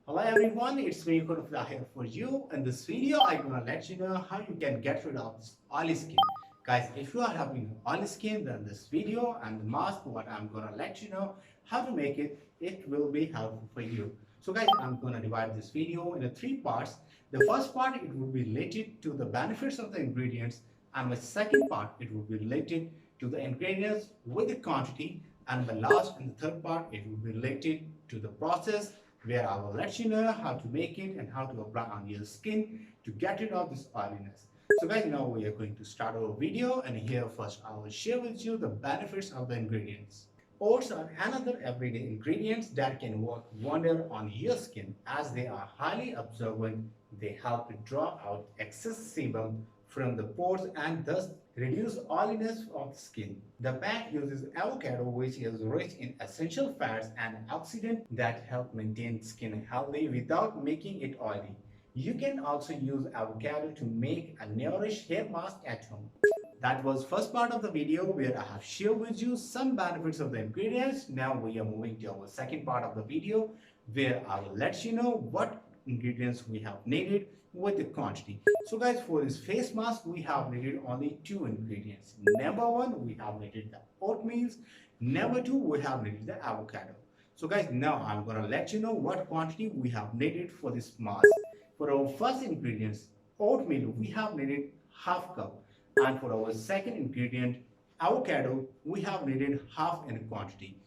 Hello everyone, it's me Khurram here for you. In this video, I'm gonna let you know how you can get rid of this oily skin. Guys, if you are having oily skin, then this video and the mask, what I'm gonna let you know how to make it, it will be helpful for you. So guys, I'm gonna divide this video into three parts. The first part, it will be related to the benefits of the ingredients, and the second part, it will be related to the ingredients with the quantity, and the last and the third part, it will be related to the process where I will let you know how to make it and how to apply on your skin to get rid of this oiliness. So guys, now we are going to start our video, and here first I will share with you the benefits of the ingredients. Oats are another everyday ingredients that can work wonder on your skin as they are highly absorbent. They help to draw out excess sebum from the pores and thus reduce oiliness of the skin. The pack uses avocado, which is rich in essential fats and oxidants that help maintain skin healthy without making it oily. You can also use avocado to make a nourished hair mask at home. That was first part of the video where I have shared with you some benefits of the ingredients. Now we are moving to our second part of the video where I will let you know what ingredients we have needed with the quantity. So guys, for this face mask we have needed only two ingredients. Number one, we have needed the oatmeal. Number two, we have needed the avocado. So guys, now I'm gonna let you know what quantity we have needed for this mask. For our first ingredients, oatmeal, we have needed half cup, and for our second ingredient, avocado, we have needed half in quantity.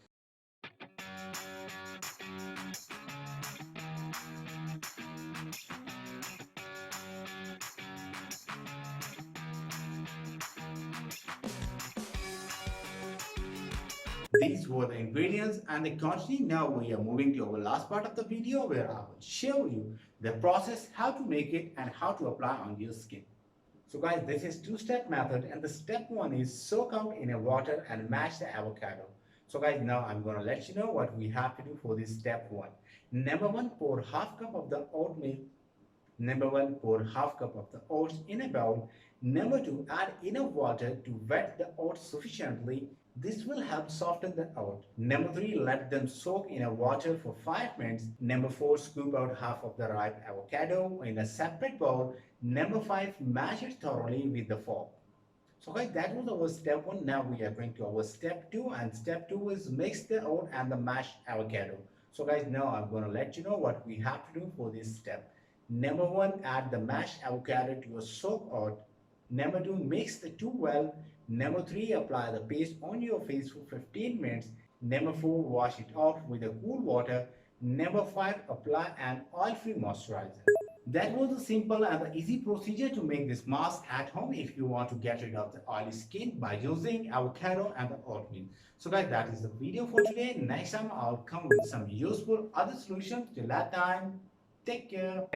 These were the ingredients and the quantity. Now we are moving to our last part of the video where I will show you the process, how to make it and how to apply on your skin. So guys, this is two-step method, and the step one is soak out in a water and mash the avocado. So guys, now I'm going to let you know what we have to do for this step one. Number one, pour half cup of the oatmeal. Number one, pour half cup of the oats in a bowl. Number two, add enough water to wet the oats sufficiently. This will help soften the oat. Number three, let them soak in a water for 5 minutes. Number four, scoop out half of the ripe avocado in a separate bowl. Number five, mash it thoroughly with the fork. So guys, that was our step one. Now we are going to our step two, and step two is mix the oat and the mashed avocado. So guys, now I'm going to let you know what we have to do for this step. Number one, add the mashed avocado to a soaked oat. Number two, mix the two well. Number three, apply the paste on your face for 15 minutes. Number four, wash it off with a cool water. Number five, apply an oil-free moisturizer. That was the simple and the easy procedure to make this mask at home if you want to get rid of the oily skin by using avocado and the oatmeal. So guys, that is the video for today. Next time I'll come with some useful other solutions. Till that time, take care.